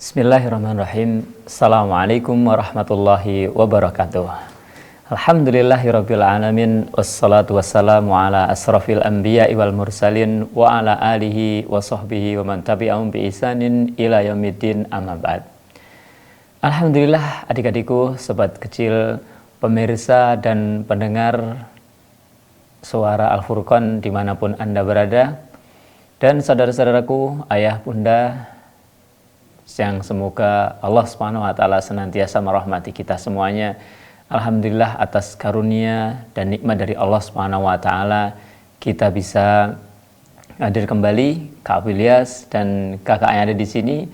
Bismillahirrahmanirrahim. Assalamualaikum warahmatullahi wabarakatuh. Alhamdulillahirabbil alamin, wassalatu wassalamu ala asrafil anbiya'i wal mursalin wa ala alihi wa sahbihi wa man tabi'ahum bi ihsanin ila yaumiddin, amma ba'd. Alhamdulillah, adik-adikku, sobat kecil, pemirsa dan pendengar suara Al-Furqan dimanapun Anda berada, dan saudara-saudaraku, ayah, bunda, yang semoga Allah SWT senantiasa merahmati kita semuanya. Alhamdulillah atas karunia dan nikmat dari Allah SWT, kita bisa hadir kembali, Kak Ilyas dan kakak yang ada di sini.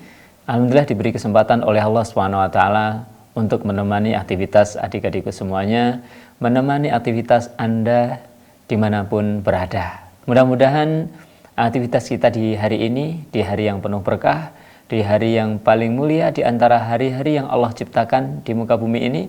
Alhamdulillah diberi kesempatan oleh Allah SWT untuk menemani aktivitas adik-adikku semuanya, menemani aktivitas Anda dimanapun berada. Mudah-mudahan aktivitas kita di hari ini, di hari yang penuh berkah, di hari yang paling mulia di antara hari-hari yang Allah ciptakan di muka bumi ini,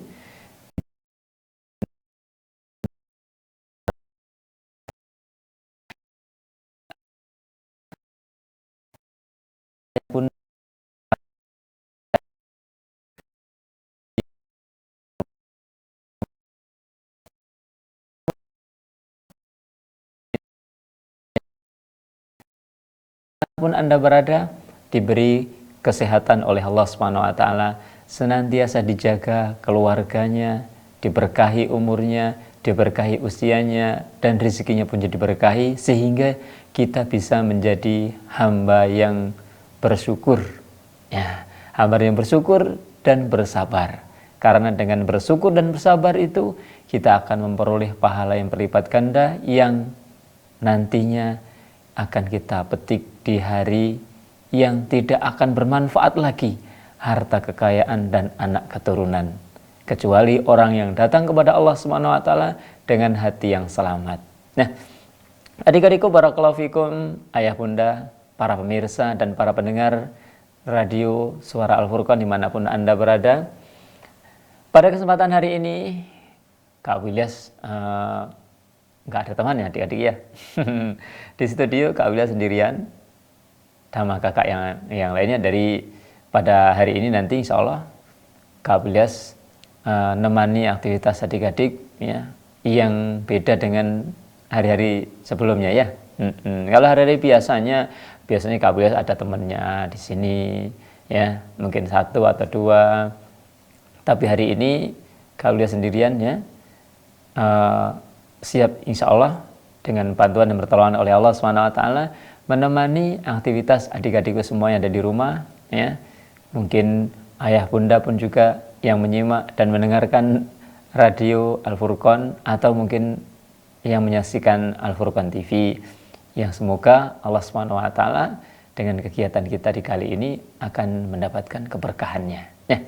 pun Anda berada, diberi kesehatan oleh Allah SWT, senantiasa dijaga keluarganya, diberkahi umurnya, diberkahi usianya, dan rezekinya pun jadi diberkahi, sehingga kita bisa menjadi hamba yang bersyukur, ya, hamba yang bersyukur dan bersabar. Karena dengan bersyukur dan bersabar itu kita akan memperoleh pahala yang berlipat ganda yang nantinya akan kita petik di hari yang tidak akan bermanfaat lagi harta kekayaan dan anak keturunan, kecuali orang yang datang kepada Allah SWT dengan hati yang selamat. Nah, adik-adikku, barakallahu fikum, ayah bunda, para pemirsa dan para pendengar radio Suara Al-Furqan dimanapun Anda berada, pada kesempatan hari ini Kak Ilyas nggak ada temannya, adik-adik ya. Di studio Kak Ilyas sendirian sama kakak yang lainnya. Dari pada hari ini nanti insya Allah Kak Ilyas nemani aktivitas adik-adik ya, yang beda dengan hari-hari sebelumnya ya. Kalau hari-hari biasanya Kak Ilyas ada temannya di sini ya, mungkin satu atau dua. Tapi hari ini Kak Ilyas sendirian ya, siap insya Allah dengan bantuan dan pertolongan oleh Allah SWT menemani aktivitas adik-adikku semua yang ada di rumah ya. Mungkin ayah bunda pun juga yang menyimak dan mendengarkan radio Al-Furqan, atau mungkin yang menyaksikan Al-Furqan TV, yang semoga Allah SWT dengan kegiatan kita di kali ini akan mendapatkan keberkahannya ya.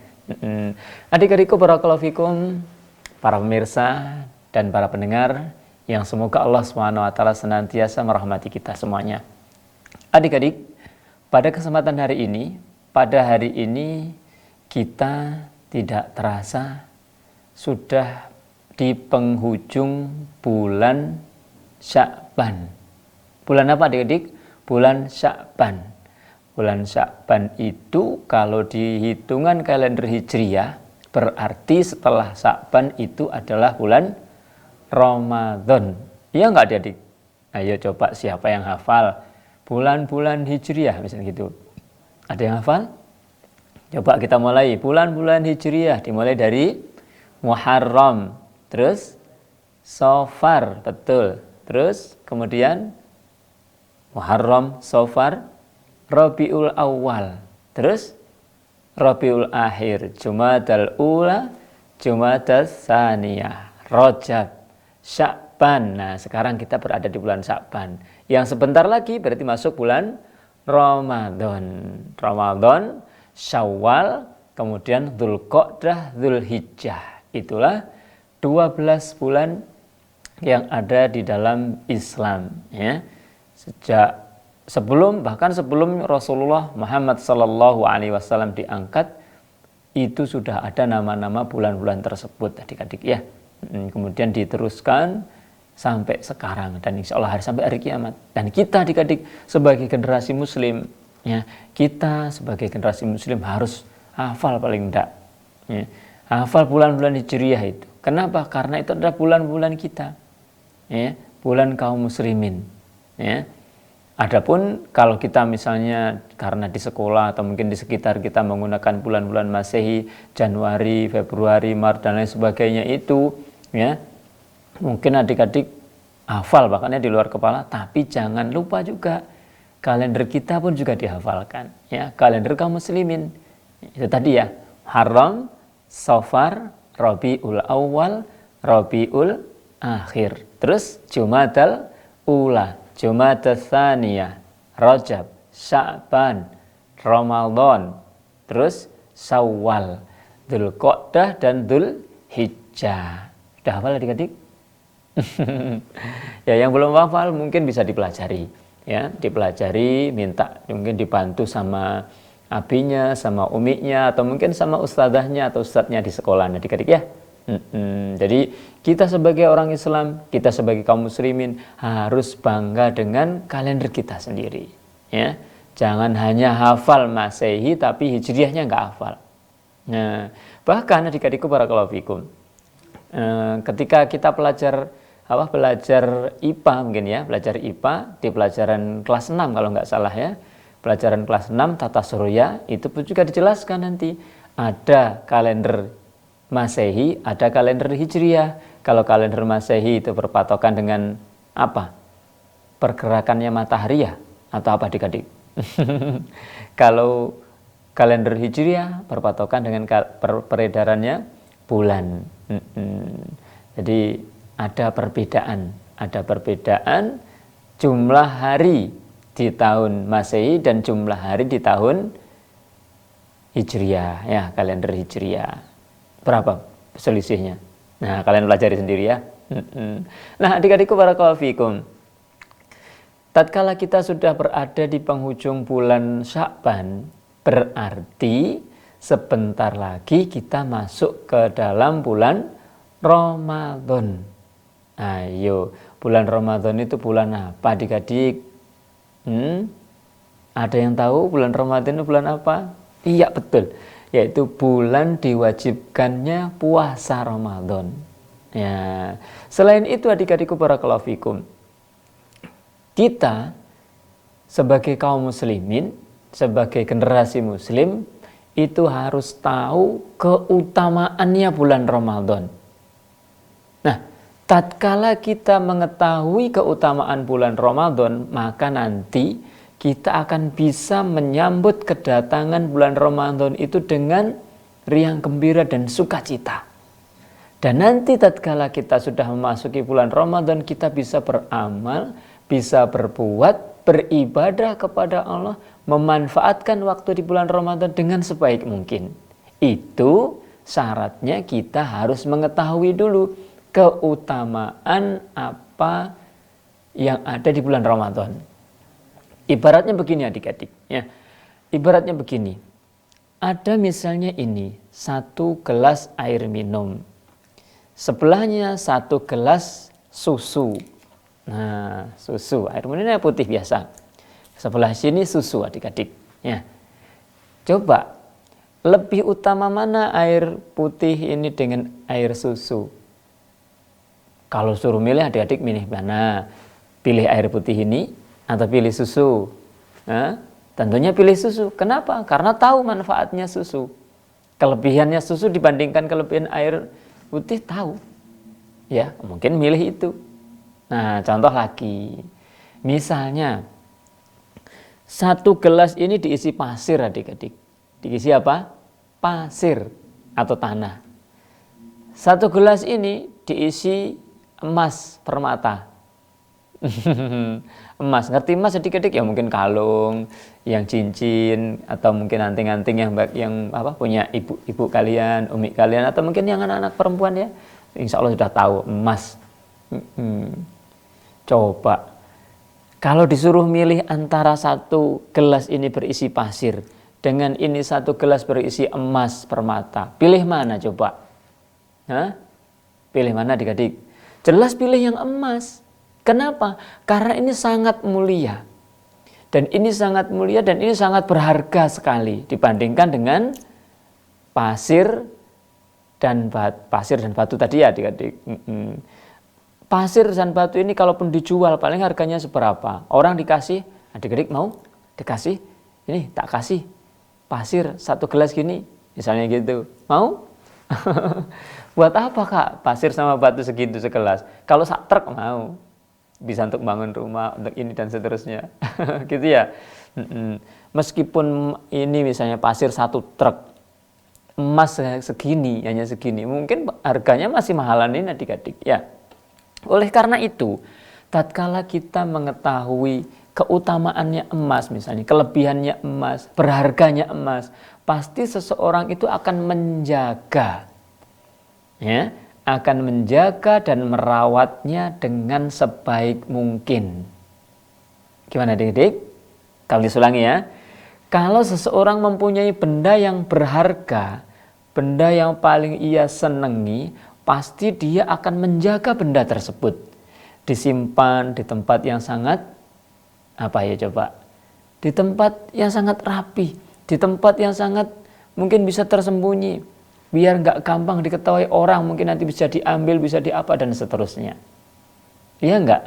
Adik-adikku, barakallahu fikum, para pemirsa dan para pendengar yang semoga Allah SWT senantiasa merahmati kita semuanya. Adik-adik, pada kesempatan pada hari ini kita tidak terasa sudah di penghujung bulan Sya'ban. Bulan apa, adik-adik? Bulan Sya'ban. Bulan Sya'ban itu kalau di hitungan kalender Hijriah berarti setelah Sya'ban itu adalah bulan Ramadan. Iya enggak, adik-adik? Ayo coba, siapa yang hafal bulan-bulan Hijriah misalnya gitu? Ada yang hafal? Coba kita mulai bulan-bulan Hijriah, dimulai dari Muharram, terus Safar, betul. Terus kemudian Muharram, Safar, Rabiul Awal, terus Rabiul Akhir, Jumadal Ula, Jumadal Tsaniyah, Rajab, Sya'ban. Nah, sekarang kita berada di bulan Sya'ban. Yang sebentar lagi berarti masuk bulan Ramadan. Ramadan, Syawal, kemudian Dzulqa'dah, Dzulhijjah. Itulah 12 bulan yang ada di dalam Islam ya. Bahkan sebelum Rasulullah Muhammad SAW diangkat, itu sudah ada nama-nama bulan-bulan tersebut, adik-adik ya. Kemudian diteruskan sampai sekarang, dan insya Allah sampai hari kiamat. Dan kita adik-adik sebagai generasi muslim Ya, kita sebagai generasi muslim harus hafal paling enggak. Ya, hafal bulan-bulan Hijriah itu. Kenapa? Karena itu adalah bulan-bulan kita. Ya, bulan kaum muslimin. Ya. Adapun kalau kita misalnya karena di sekolah atau mungkin di sekitar kita menggunakan bulan-bulan Masehi, Januari, Februari, Maret dan lain sebagainya itu, ya, mungkin adik-adik hafal bahkan di luar kepala, tapi jangan lupa juga kalender kita pun juga dihafalkan, ya, kalender kaum muslimin. Itu tadi ya, Haram, Safar, Rabiul Awal, Rabiul Akhir. Terus Jumadal Ula, Jumadal Tsaniyah, Rajab, Sya'ban, Ramadan, terus Syawal, Dzulqa'dah dan Dzulhijjah. Sudah hafal adik-adik? Ya, yang belum hafal mungkin bisa dipelajari, ya, dipelajari, minta mungkin dibantu sama abinya, sama umiknya, atau mungkin sama ustadzahnya atau ustadznya di sekolah, adik-adik ya. Jadi kita sebagai orang Islam, kita sebagai kaum muslimin harus bangga dengan kalender kita sendiri, ya. Jangan hanya hafal Masehi tapi Hijriahnya nggak hafal. Nah, bahkan adik-adikku barakallahu fikum, ketika kita belajar IPA mungkin ya, belajar IPA di pelajaran kelas 6 kalau nggak salah ya, pelajaran kelas 6 tata surya itu pun juga dijelaskan nanti ada kalender Masehi, ada kalender Hijriah. Kalau kalender Masehi itu berpatokan dengan apa? Pergerakannya matahari ya, atau apa adik-adik? Kalau kalender Hijriah berpatokan dengan peredarannya bulan. Jadi ada perbedaan jumlah hari di tahun Masehi dan jumlah hari di tahun Hijriah, ya, kalender Hijriah. Berapa selisihnya? Nah, kalian pelajari sendiri ya. Nah, adik-adikku barakallahu fikum, tatkala kita sudah berada di penghujung bulan Sya'ban, berarti sebentar lagi kita masuk ke dalam bulan Ramadan. Ayo, bulan Ramadan itu bulan apa adik-adik? Ada yang tahu bulan Ramadan itu bulan apa? Iya, betul. Yaitu bulan diwajibkannya puasa Ramadan. Ya. Selain itu adik-adikku barakallahu fikum, kita sebagai kaum muslimin, sebagai generasi muslim itu harus tahu keutamaannya bulan Ramadan. Nah, tatkala kita mengetahui keutamaan bulan Ramadan, maka nanti kita akan bisa menyambut kedatangan bulan Ramadan itu dengan riang gembira dan sukacita. Dan nanti tatkala kita sudah memasuki bulan Ramadan, kita bisa beramal, bisa berbuat, beribadah kepada Allah, memanfaatkan waktu di bulan Ramadan dengan sebaik mungkin. Itu syaratnya kita harus mengetahui dulu keutamaan apa yang ada di bulan Ramadan. Ibaratnya begini adik-adik, ya. Ibaratnya begini. Ada misalnya ini, 1 gelas air minum. Sebelahnya 1 gelas susu. Nah, susu, air minumnya putih biasa. Sebelah sini susu adik-adik, ya. Coba, lebih utama mana air putih ini dengan air susu? Kalau suruh milih adik-adik milih mana? Pilih air putih ini atau pilih susu? Nah, tentunya pilih susu. Kenapa? Karena tahu manfaatnya susu. Kelebihannya susu dibandingkan kelebihan air putih tahu. Ya, mungkin milih itu. Nah, contoh lagi. Misalnya 1 gelas ini diisi pasir adik-adik. Diisi apa? Pasir atau tanah. 1 gelas ini diisi emas permata. Emas, ngerti emas adik-adik ya, mungkin kalung, yang cincin, atau mungkin anting-anting yang punya ibu kalian, umi kalian, atau mungkin yang anak-anak perempuan ya, insya Allah sudah tahu emas. Coba kalau disuruh milih antara 1 gelas ini berisi pasir dengan ini 1 gelas berisi emas permata, pilih mana coba? Pilih mana adik-adik? Jelas pilih yang emas. Kenapa? Karena ini sangat mulia. Dan ini sangat mulia dan ini sangat berharga sekali dibandingkan dengan pasir dan batu tadi ya adik-adik. Pasir dan batu ini kalaupun dijual paling harganya seberapa? Orang dikasih, adik-adik mau dikasih, ini tak kasih pasir 1 gelas gini, misalnya gitu. Mau? Buat apa kak pasir sama batu segitu segelas? Kalau sak truk mau. Bisa untuk bangun rumah, untuk ini dan seterusnya. Gitu ya. Meskipun ini misalnya pasir 1 truk, emas segini, hanya segini, mungkin harganya masih mahalan ini adik-adik ya. Oleh karena itu, tatkala kita mengetahui keutamaannya emas misalnya, kelebihannya emas, berharganya emas, pasti seseorang itu akan menjaga, ya, akan menjaga dan merawatnya dengan sebaik mungkin. Gimana adik-adik? Kalau disulangi ya. Kalau seseorang mempunyai benda yang berharga, benda yang paling ia senangi, pasti dia akan menjaga benda tersebut. Disimpan di tempat yang sangat, di tempat yang sangat rapi, di tempat yang sangat mungkin bisa tersembunyi, biar nggak gampang diketahui orang, mungkin nanti bisa diambil, bisa diapa dan seterusnya. Iya nggak?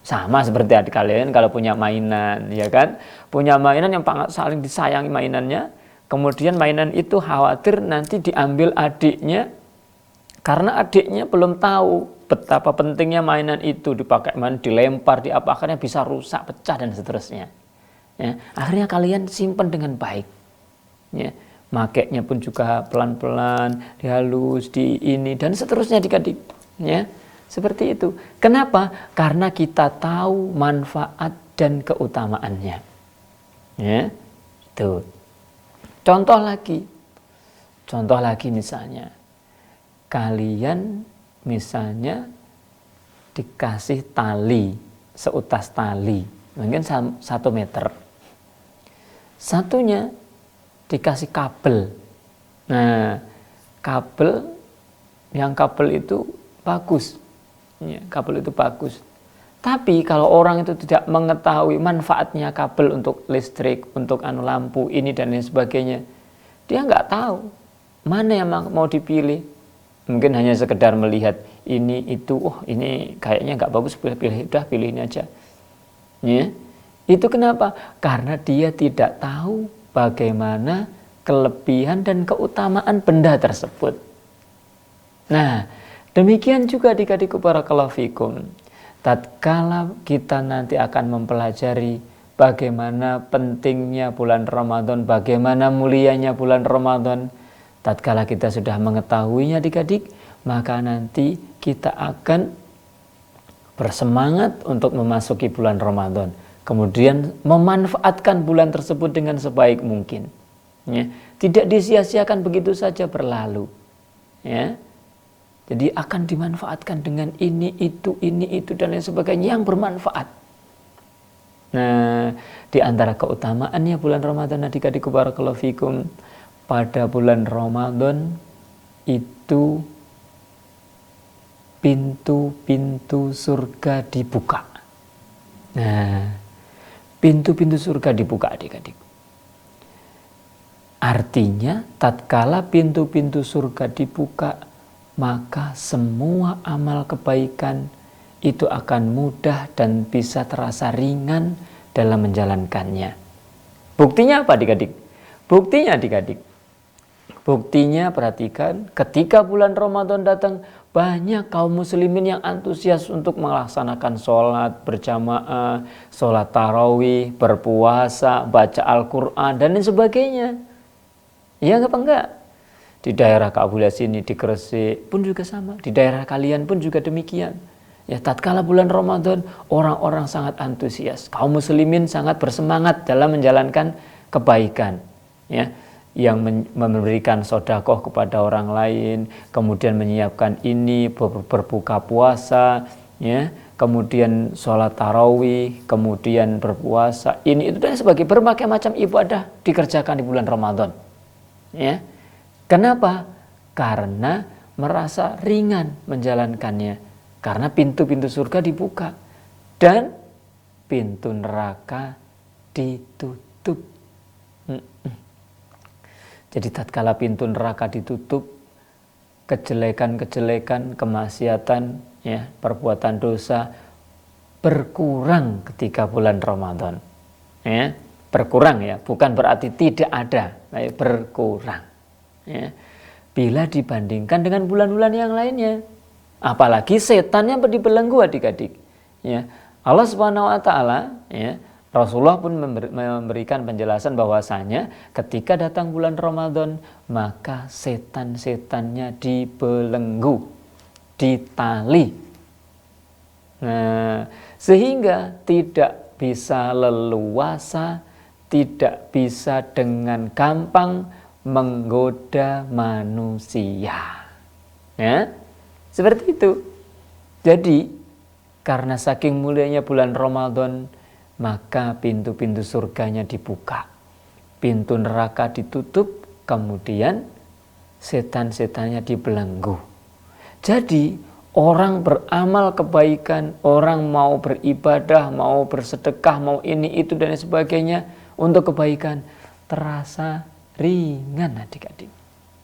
Sama seperti adik kalian kalau punya mainan, ya kan? Punya mainan yang saling disayangi mainannya, kemudian mainan itu khawatir nanti diambil adiknya, karena adiknya belum tahu betapa pentingnya mainan itu, dipakai main, dilempar, akhirnya bisa rusak, pecah dan seterusnya. Ya, akhirnya kalian simpan dengan baik. Ya. Makainya pun juga pelan-pelan, dihalus, di ini dan seterusnya adik-adik, ya. Seperti itu. Kenapa? Karena kita tahu manfaat dan keutamaannya. Ya. Tuh. Contoh lagi misalnya. Kalian misalnya dikasih tali, seutas tali, mungkin 1 meter. Satunya dikasih kabel. Nah, kabel itu bagus. Ya, kabel itu bagus. Tapi kalau orang itu tidak mengetahui manfaatnya kabel untuk listrik, untuk lampu ini dan lain sebagainya, dia nggak tahu mana yang mau dipilih. Mungkin hanya sekedar melihat ini itu, ini kayaknya nggak bagus, pilih ini aja. Ya. Itu kenapa? Karena dia tidak tahu bagaimana kelebihan dan keutamaan benda tersebut. Nah, demikian juga adik-adikku barakallahu fikum. Tatkala kita nanti akan mempelajari bagaimana pentingnya bulan Ramadan, bagaimana mulianya bulan Ramadan, tatkala kita sudah mengetahuinya adik-adik, maka nanti kita akan bersemangat untuk memasuki bulan Ramadan. Kemudian memanfaatkan bulan tersebut dengan sebaik mungkin. Ya. Tidak disia-siakan begitu saja berlalu. Ya. Jadi akan dimanfaatkan dengan ini, itu, dan lain sebagainya yang bermanfaat. Nah, di antara keutamaannya bulan Ramadan adik-adikku barakallahu fikum, pada bulan Ramadan itu pintu-pintu surga dibuka. Nah, pintu-pintu surga dibuka adik-adik. Artinya tatkala pintu-pintu surga dibuka, maka semua amal kebaikan itu akan mudah dan bisa terasa ringan dalam menjalankannya. Buktinya apa adik-adik? Buktinya perhatikan, ketika bulan Ramadan datang, banyak kaum muslimin yang antusias untuk melaksanakan sholat berjamaah, sholat tarawih, berpuasa, baca Al-Quran, dan lain sebagainya. Iya apa enggak? Di daerah Kak Abu sini, di Gresik pun juga sama. Di daerah kalian pun juga demikian. Ya, tatkala bulan Ramadan, orang-orang sangat antusias. Kaum muslimin sangat bersemangat dalam menjalankan kebaikan. Ya, yang memberikan sedekah kepada orang lain, kemudian menyiapkan ini, berbuka puasa, ya, kemudian sholat tarawih, kemudian berpuasa, ini itu dan sebagai berbagai macam ibadah dikerjakan di bulan Ramadan. Ya. Kenapa? Karena merasa ringan menjalankannya, karena pintu-pintu surga dibuka dan pintu neraka ditutup. Jadi tatkala pintu neraka ditutup, kejelekan-kejelekan, kemaksiatan, ya, perbuatan dosa berkurang ketika bulan Ramadan. Ya, berkurang ya, bukan berarti tidak ada, tapi berkurang. Ya. Bila dibandingkan dengan bulan-bulan yang lainnya, apalagi setan yang dibelenggu adik-adik. Ya, Allah Subhanahu Wa Taala, ya, Rasulullah pun memberikan penjelasan bahwasanya ketika datang bulan Ramadan maka setan-setannya dibelenggu, ditali. Nah, sehingga tidak bisa leluasa, tidak bisa dengan gampang menggoda manusia. Ya, seperti itu. Jadi karena saking mulianya bulan Ramadan, maka pintu-pintu surganya dibuka, pintu neraka ditutup, kemudian setan-setannya dibelenggu. Jadi orang beramal kebaikan, orang mau beribadah, mau bersedekah, mau ini itu dan sebagainya untuk kebaikan, terasa ringan adik-adik.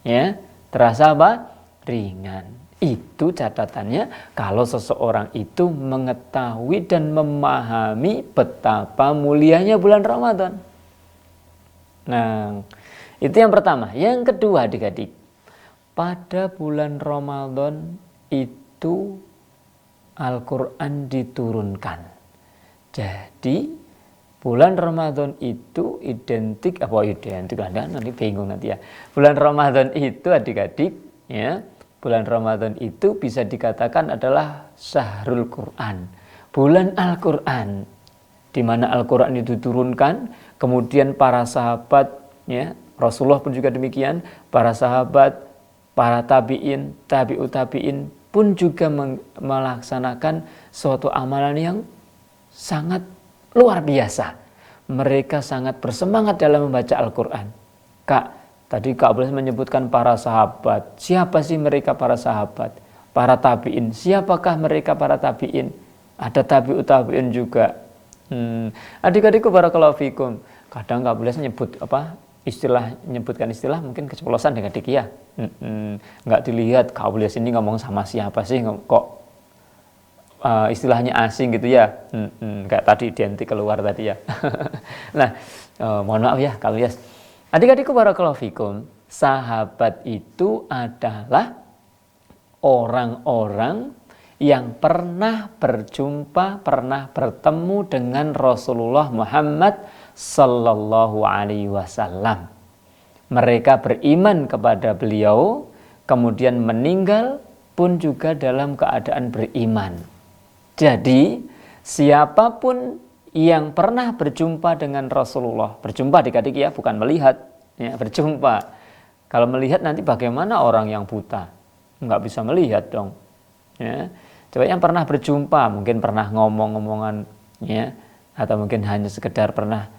Ya, terasa apa? Ringan. Itu catatannya kalau seseorang itu mengetahui dan memahami betapa mulianya bulan Ramadan. Nah, itu yang pertama. Yang kedua adik-adik, pada bulan Ramadan itu Al-Quran diturunkan. Jadi bulan Ramadan itu identik, nanti bingung nanti ya. Bulan Ramadan itu adik-adik, ya, bulan Ramadan itu bisa dikatakan adalah Syahrul Quran, bulan Al-Quran, di mana Al-Quran itu diturunkan. Kemudian para sahabat, ya, Rasulullah pun juga demikian, para sahabat, para tabi'in, tabi'ut tabi'in pun juga melaksanakan suatu amalan yang sangat luar biasa. Mereka sangat bersemangat dalam membaca Al-Quran. Kak, tadi Kak Abdul menyebutkan para sahabat. Siapa sih mereka para sahabat? Para tabi'in. Siapakah mereka para tabi'in? Ada tabi'ut tabi'in juga. Adik-adikku barakallahu fikum. Kadang Kak Abdul nyebutkan istilah mungkin keceplosan dengan adik ya. Nggak dilihat Kak Abdul ini ngomong sama siapa sih, kok istilahnya asing gitu ya. Kayak tadi identik keluar tadi ya. Nah, mohon maaf ya kalau ya. Adik-adikku barakallahu fikum, sahabat itu adalah orang-orang yang pernah berjumpa, pernah bertemu dengan Rasulullah Muhammad sallallahu alaihi wasallam. Mereka beriman kepada beliau, kemudian meninggal pun juga dalam keadaan beriman. Jadi, siapapun yang pernah berjumpa dengan Rasulullah, berjumpa adik-adik ya, bukan melihat, ya, berjumpa. Kalau melihat nanti bagaimana orang yang buta? Nggak bisa melihat dong. Ya. Coba yang pernah berjumpa, mungkin pernah ngomong-ngomongan, ya, atau mungkin hanya sekedar pernah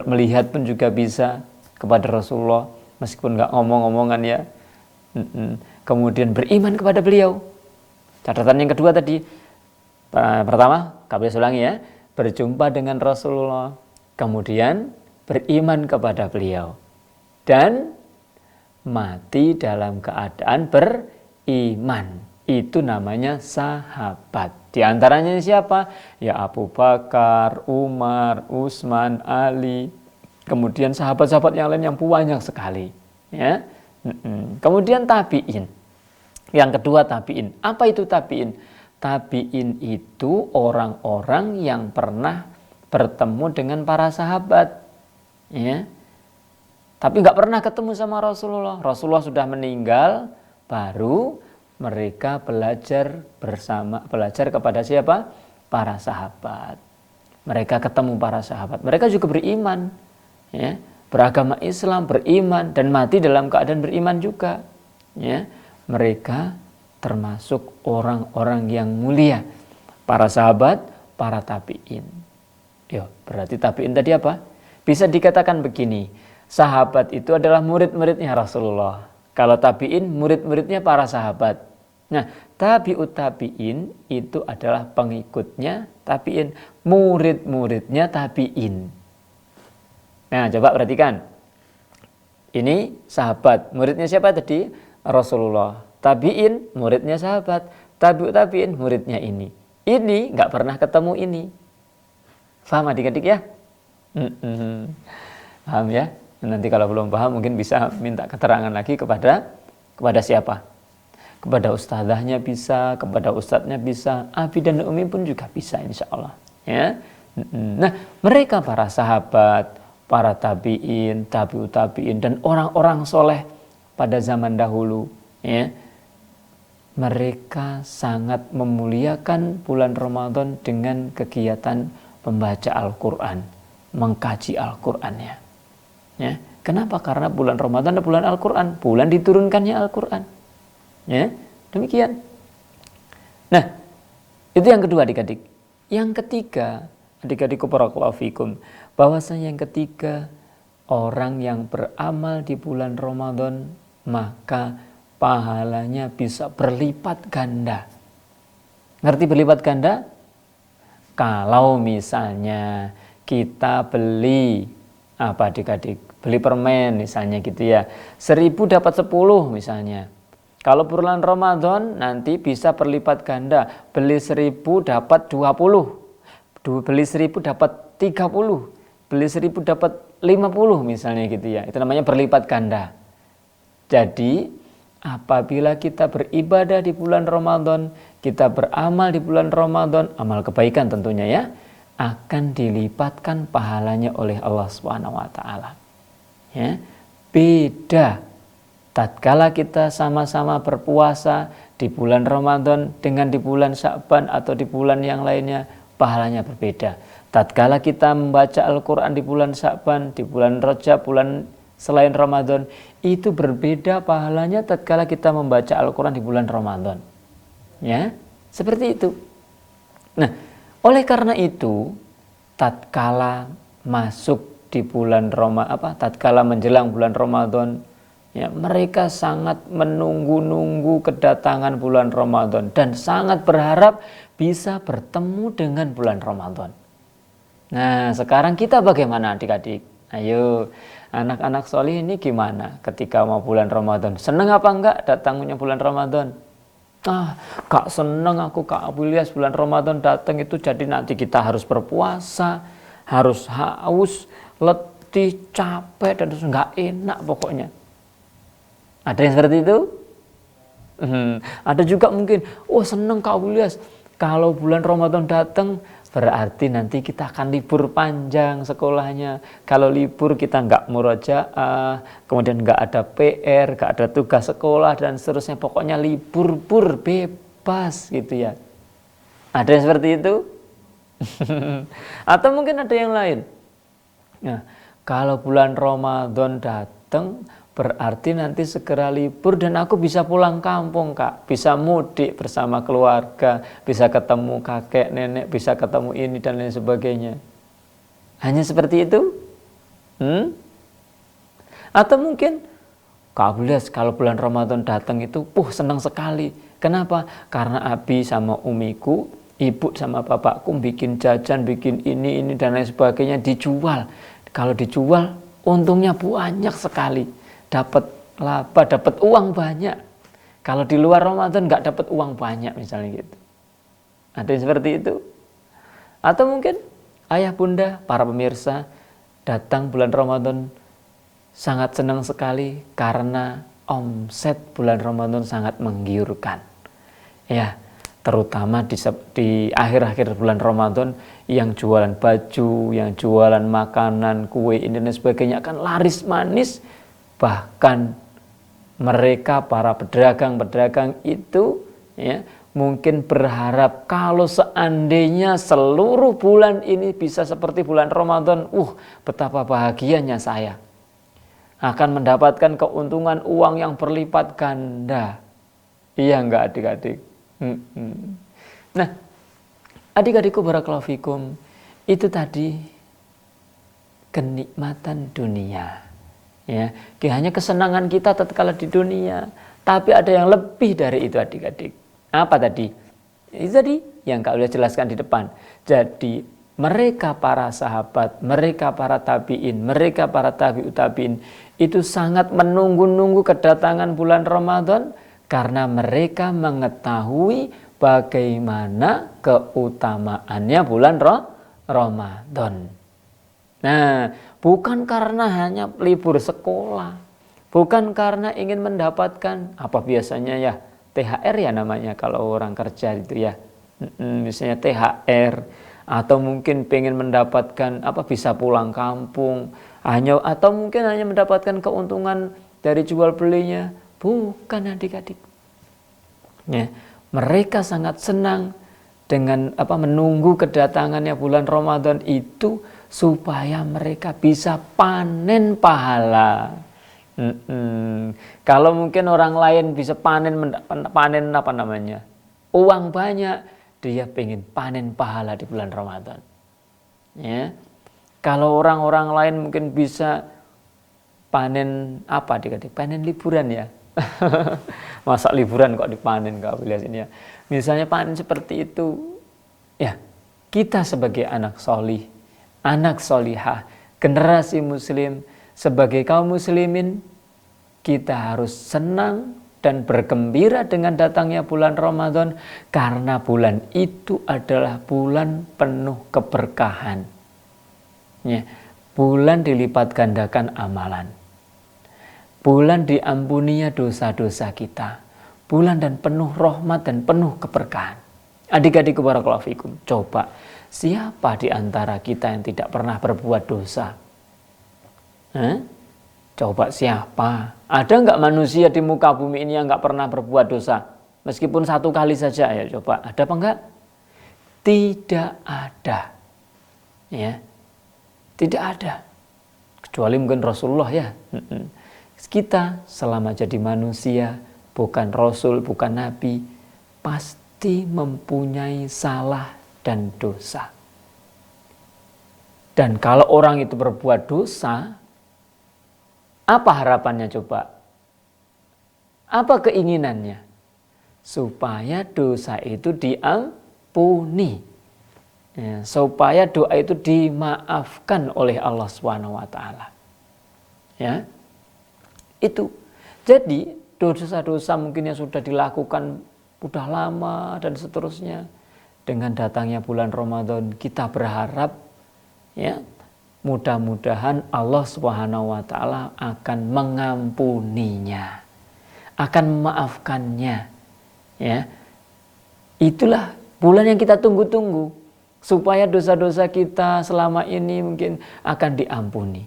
melihat pun juga bisa kepada Rasulullah, meskipun nggak ngomong-ngomongan ya. Kemudian beriman kepada beliau. Catatan yang kedua tadi, pertama, kami ulangi ya, berjumpa dengan Rasulullah, kemudian beriman kepada beliau, dan mati dalam keadaan beriman. Itu namanya sahabat. Di antaranya siapa? Ya Abu Bakar, Umar, Utsman, Ali, kemudian sahabat-sahabat yang lain yang banyak sekali. Ya. Kemudian tabi'in. Yang kedua tabi'in. Apa itu tabi'in? Tabi'in itu orang-orang yang pernah bertemu dengan para sahabat, ya. Tapi nggak pernah ketemu sama Rasulullah. Rasulullah sudah meninggal, baru mereka belajar kepada siapa? Para sahabat. Mereka ketemu para sahabat. Mereka juga beriman, ya, beragama Islam, beriman dan mati dalam keadaan beriman juga, ya. Mereka termasuk orang-orang yang mulia, para sahabat, para tabi'in. Yo, berarti tabi'in tadi apa? Bisa dikatakan begini, sahabat itu adalah murid-muridnya Rasulullah. Kalau tabi'in, murid-muridnya para sahabat. Nah, tabi'ut tabi'in itu adalah pengikutnya tabi'in, murid-muridnya tabi'in. Nah, coba perhatikan. Ini sahabat, muridnya siapa tadi? Rasulullah. Tabi'in, muridnya sahabat. Tabi'ut tabi'in, muridnya ini. Ini nggak pernah ketemu ini. Paham adik-adik ya? Paham ya? Nanti kalau belum paham mungkin bisa minta keterangan lagi kepada siapa? Kepada ustadzahnya bisa, kepada ustadznya bisa, abi dan umi pun juga bisa insya Allah. Ya. Nah, mereka para sahabat, para tabi'in, tabi'ut tabi'in, dan orang-orang soleh pada zaman dahulu, ya, mereka sangat memuliakan bulan Ramadan dengan kegiatan membaca Al-Quran, mengkaji Al-Qurannya. Ya. Kenapa? Karena bulan Ramadan adalah bulan Al-Quran, bulan diturunkannya Al-Quran. Ya, demikian. Nah, itu yang kedua adik-adik. Yang ketiga, adik-adikku barakallahu fikum, bahwasanya yang ketiga, orang yang beramal di bulan Ramadan maka pahalanya bisa berlipat ganda. Ngerti berlipat ganda? Kalau misalnya kita beli apa adik-adik, beli permen misalnya gitu ya, 1.000 dapat 10 misalnya. Kalau bulan Ramadan nanti bisa berlipat ganda, beli 1.000 dapat 20, beli 1.000 dapat 30, beli 1.000 dapat 50 misalnya gitu ya. Itu namanya berlipat ganda. Jadi apabila kita beribadah di bulan Ramadan, kita beramal di bulan Ramadan, amal kebaikan tentunya ya, akan dilipatkan pahalanya oleh Allah Subhanahu wa taala. Ya. Beda tatkala kita sama-sama berpuasa di bulan Ramadan dengan di bulan Sya'ban atau di bulan yang lainnya, pahalanya berbeda. Tatkala kita membaca Al-Quran di bulan Sya'ban, di bulan Rajab, bulan selain Ramadan, itu berbeda pahalanya tatkala kita membaca Al-Quran di bulan Ramadan. Ya, seperti itu. Nah, oleh karena itu, tatkala masuk di bulan tatkala menjelang bulan Ramadan, ya, mereka sangat menunggu-nunggu kedatangan bulan Ramadan dan sangat berharap bisa bertemu dengan bulan Ramadan. Nah, sekarang kita bagaimana adik-adik? Ayo, anak-anak solih ini gimana ketika mau bulan Ramadan? Seneng apa enggak datangnya bulan Ramadan? Kak seneng aku, Kak Abulias, bulan Ramadan datang itu jadi nanti kita harus berpuasa, harus haus, letih, capek, dan terus nggak enak pokoknya. Ada yang seperti itu? Ada juga mungkin, seneng Kak Abulias, kalau bulan Ramadan datang berarti nanti kita akan libur panjang sekolahnya. Kalau libur kita nggak murojaah, kemudian nggak ada PR, nggak ada tugas sekolah dan seterusnya. Pokoknya libur bebas gitu ya. Ada yang seperti itu? Atau mungkin ada yang lain. Nah, kalau bulan Ramadan datang berarti nanti segera libur dan aku bisa pulang kampung, Kak. Bisa mudik bersama keluarga, bisa ketemu kakek, nenek, bisa ketemu ini dan lain sebagainya. Hanya seperti itu? Atau mungkin, Kak Abulias, kalau bulan Ramadan datang itu, senang sekali. Kenapa? Karena abi sama umiku, ibu sama bapakku bikin jajan, bikin ini dan lain sebagainya, dijual. Kalau dijual, untungnya banyak sekali. Dapat laba, dapat uang banyak. Kalau di luar Ramadan nggak dapat uang banyak misalnya gitu. Ada yang seperti itu. Atau mungkin ayah bunda, para pemirsa, datang bulan Ramadan sangat senang sekali karena omset bulan Ramadan sangat menggiurkan. Ya, terutama di akhir-akhir bulan Ramadan yang jualan baju, yang jualan makanan, kue, ini dan sebagainya akan laris manis. Bahkan mereka para pedagang-pedagang itu ya mungkin berharap kalau seandainya seluruh bulan ini bisa seperti bulan Ramadan, betapa bahagianya saya. Akan mendapatkan keuntungan uang yang berlipat ganda. Iya enggak adik-adik? Nah, adik-adikku barakallahu fikum, itu tadi kenikmatan dunia. Ya, hanya kesenangan kita tatkala di dunia, Tapi ada yang lebih dari itu adik-adik. Apa tadi? Itu tadi yang Kak Ulia jelaskan di depan. Jadi mereka para sahabat, mereka para tabi'in, mereka para tabi'ut tabi'in itu sangat menunggu-nunggu kedatangan bulan Ramadan karena mereka mengetahui bagaimana keutamaannya bulan Ramadan. Nah, bukan karena hanya libur sekolah, bukan karena ingin mendapatkan apa biasanya ya THR ya namanya kalau orang kerja itu ya, misalnya THR atau mungkin pengen mendapatkan apa bisa pulang kampung hanya atau mungkin hanya mendapatkan keuntungan dari jual belinya, bukan adik-adik. Ya, mereka sangat senang dengan menunggu kedatangannya bulan Ramadan itu supaya mereka bisa panen pahala. Kalau mungkin orang lain bisa panen uang banyak, dia pengen panen pahala di bulan Ramadan. Ya, kalau orang-orang lain mungkin bisa panen panen liburan ya. Masa liburan kok dipanen Kak Ulia ini ya. Misalnya panen seperti itu, ya kita sebagai anak solih, anak solihah, generasi muslim, sebagai kaum muslimin, kita harus senang dan bergembira dengan datangnya bulan Ramadan karena bulan itu adalah bulan penuh keberkahan. Ya, bulan dilipat gandakan amalan. Bulan diampuninya dosa-dosa kita. Bulan dan penuh rahmat dan penuh keberkahan. Adik-adik barakallahu fikum, coba siapa di antara kita yang tidak pernah berbuat dosa? Coba siapa? Ada nggak manusia di muka bumi ini yang nggak pernah berbuat dosa? Meskipun satu kali saja, ya coba. Ada apa enggak? Tidak ada. Ya, tidak ada. Kecuali mungkin Rasulullah ya. Kita selama jadi manusia, bukan Rasul, bukan Nabi, pasti mempunyai salah dan dosa. Dan kalau orang itu berbuat dosa, apa harapannya coba? Apa keinginannya? Supaya dosa itu diampuni. Ya, supaya doa itu dimaafkan oleh Allah SWT. Ya, itu. Jadi dosa-dosa mungkin yang sudah dilakukan sudah lama dan seterusnya. Dengan datangnya bulan Ramadan kita berharap ya mudah-mudahan Allah SWT akan mengampuninya, akan memaafkannya. Ya, itulah bulan yang kita tunggu-tunggu supaya dosa-dosa kita selama ini mungkin akan diampuni.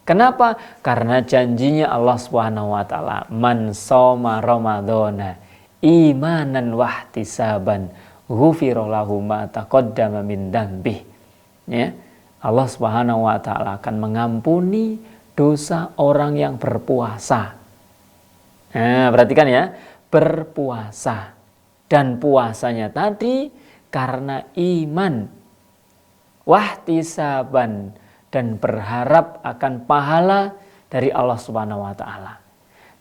Kenapa? Karena janjinya Allah SWT, man shoma ramadhana imanan wahtisaban ghufira lahu ma taqaddama min dzambih. Ya, Allah SWT akan mengampuni dosa orang yang berpuasa. Nah, perhatikan ya, berpuasa. Dan puasanya tadi karena iman, wahtisaban, dan berharap akan pahala dari Allah Subhanahu wa taala.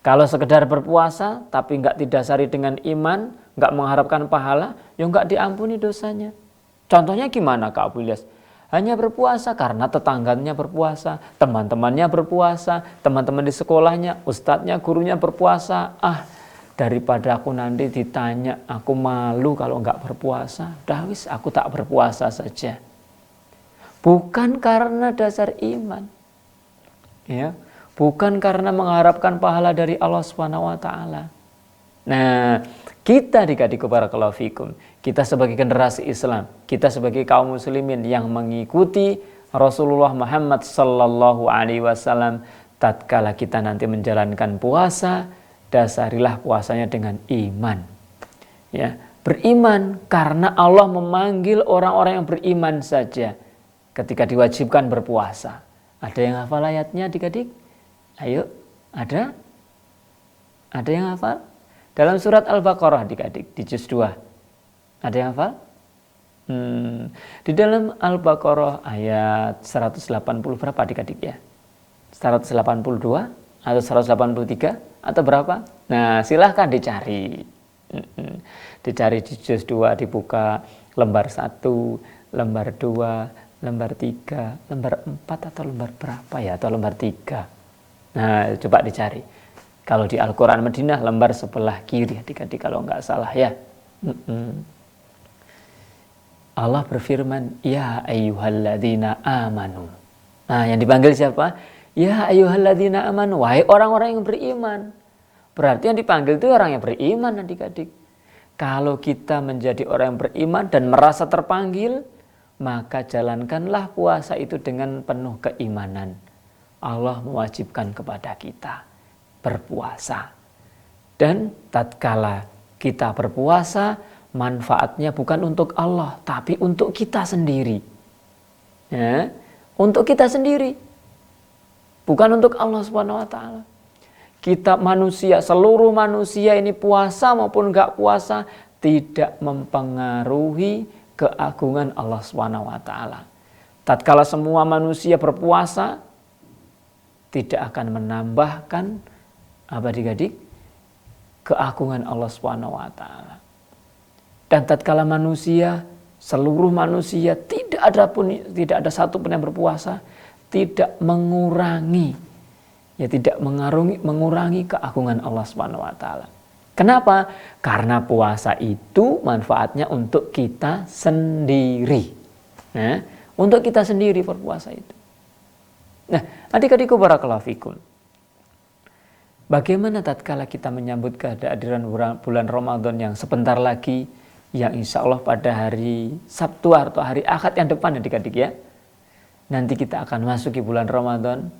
Kalau sekedar berpuasa tapi enggak didasari dengan iman, enggak mengharapkan pahala, ya enggak diampuni dosanya. Contohnya gimana Kak Abu Ilyas? Hanya berpuasa karena tetangganya berpuasa, teman-temannya berpuasa, teman-teman di sekolahnya, ustadznya, gurunya berpuasa. Daripada aku nanti ditanya, aku malu kalau enggak berpuasa. Dah wis, aku tak berpuasa saja. Bukan karena dasar iman, ya, bukan karena mengharapkan pahala dari Allah Subhanahu wa taala. Nah, kita adik-adik barakallahu fikum, kita sebagai generasi Islam, kita sebagai kaum muslimin yang mengikuti Rasulullah Muhammad sallallahu alaihi wasallam, tatkala kita nanti menjalankan puasa, dasarilah puasanya dengan iman. Ya, beriman karena Allah memanggil orang-orang yang beriman saja ketika diwajibkan berpuasa. Ada yang hafal ayatnya adik-adik? Ayo, ada? Ada yang hafal? Dalam surat Al-Baqarah adik-adik, di juz 2. Ada yang hafal? Di dalam Al-Baqarah ayat 180 berapa adik-adik ya? 182 atau 183 atau berapa? Nah, silahkan dicari. Dicari di juz 2, dibuka lembar 1, lembar 2, lembar 3, lembar 4 atau lembar berapa ya, atau lembar 3. Nah, coba dicari. Kalau di Al-Quran Madinah lembar sebelah kiri adik-adik kalau nggak salah ya. Allah berfirman, ya ayyuhalladzina amanu. Nah, yang dipanggil siapa? Ya ayyuhalladzina amanu, wahai orang-orang yang beriman. Berarti yang dipanggil itu orang yang beriman adik-adik. Kalau kita menjadi orang yang beriman dan merasa terpanggil, maka jalankanlah puasa itu dengan penuh keimanan. Allah mewajibkan kepada kita berpuasa. Dan tatkala kita berpuasa, manfaatnya bukan untuk Allah, tapi untuk kita sendiri. Ya, untuk kita sendiri. Bukan untuk Allah Subhanahu wa taala. Kita manusia, seluruh manusia ini puasa maupun enggak puasa tidak mempengaruhi keagungan Allah Subhanahu wa taala. Tatkala semua manusia berpuasa tidak akan menambahkan apa adik-adik? Keagungan Allah Subhanahu wa taala. Dan tatkala manusia, seluruh manusia tidak ada satu pun yang berpuasa, tidak mengurangi keagungan Allah Subhanahu wa taala. Kenapa? Karena puasa itu manfaatnya untuk kita sendiri. Nah, untuk kita sendiri berpuasa itu. Nah, adik-adikku barakallahu fikum. Bagaimana tatkala kita menyambut kehadiran bulan Ramadan yang sebentar lagi, yang insya Allah pada hari Sabtu atau hari Ahad yang depan adik-adik ya. Nanti kita akan masuki bulan Ramadan.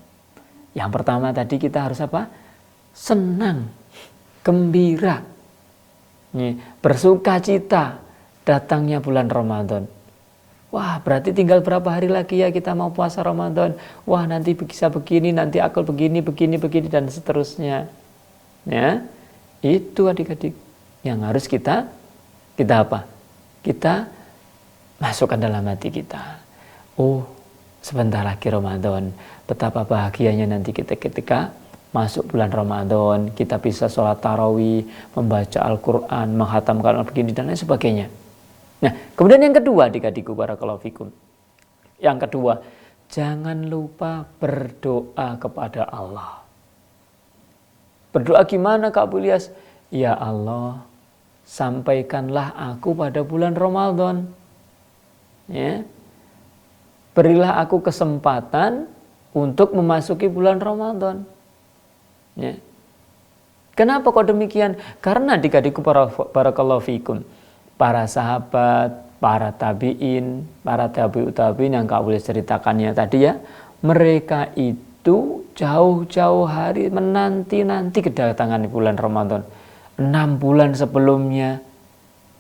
Yang pertama tadi kita harus apa? Senang, gembira, bersuka cita datangnya bulan Ramadan. Wah, berarti tinggal berapa hari lagi ya kita mau puasa Ramadan. Wah, nanti bisa begini, nanti akal begini dan seterusnya. Ya, itu adik-adik yang harus kita apa? Kita masukkan dalam hati kita. Oh, sebentar lagi Ramadan. Betapa bahagianya nanti kita ketika masuk bulan Ramadan, kita bisa sholat tarawih, membaca Al-Quran, menghatamkan begini dan lain sebagainya. Nah, kemudian yang kedua adik-adikku barakallahu fikum. Yang kedua, jangan lupa berdoa kepada Allah. Berdoa gimana Kak Bu Ilyas? Ya Allah, sampaikanlah aku pada bulan Ramadan. Ya. Berilah aku kesempatan untuk memasuki bulan Ramadan. Ya. Kenapa kok demikian? Karena adik-adikku barakallahu fikum, para sahabat, para tabi'in, para tabi'ut tabi'in yang Kak boleh ceritakannya tadi ya, mereka itu jauh-jauh hari menanti-nanti kedatangan bulan Ramadan. 6 bulan sebelumnya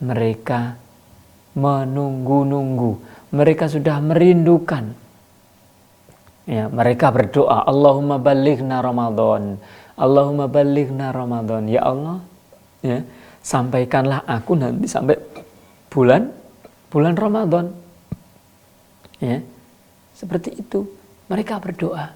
mereka menunggu-nunggu, mereka sudah merindukan. Ya, mereka berdoa, Allahumma balighna Ramadan, Allahumma balighna Ramadan. Ya Allah, ya, sampaikanlah aku nanti sampai bulan Ramadan. Ya, seperti itu mereka berdoa.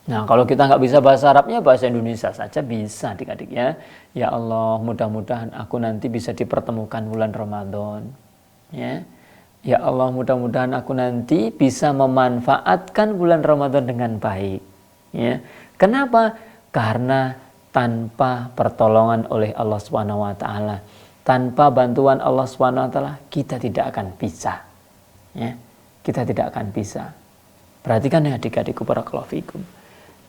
Nah, kalau kita nggak bisa bahasa Arabnya, bahasa Indonesia saja bisa adik-adik ya. Ya Allah, mudah-mudahan aku nanti bisa dipertemukan bulan Ramadan. Ya, ya Allah, mudah-mudahan aku nanti bisa memanfaatkan bulan Ramadan dengan baik. Ya, kenapa? Karena tanpa pertolongan oleh Allah Subhanahu wa taala, tanpa bantuan Allah Subhanahu wa taala, kita tidak akan bisa. Ya, kita tidak akan bisa. Perhatikan ya adik-adikku barakallahu fikum.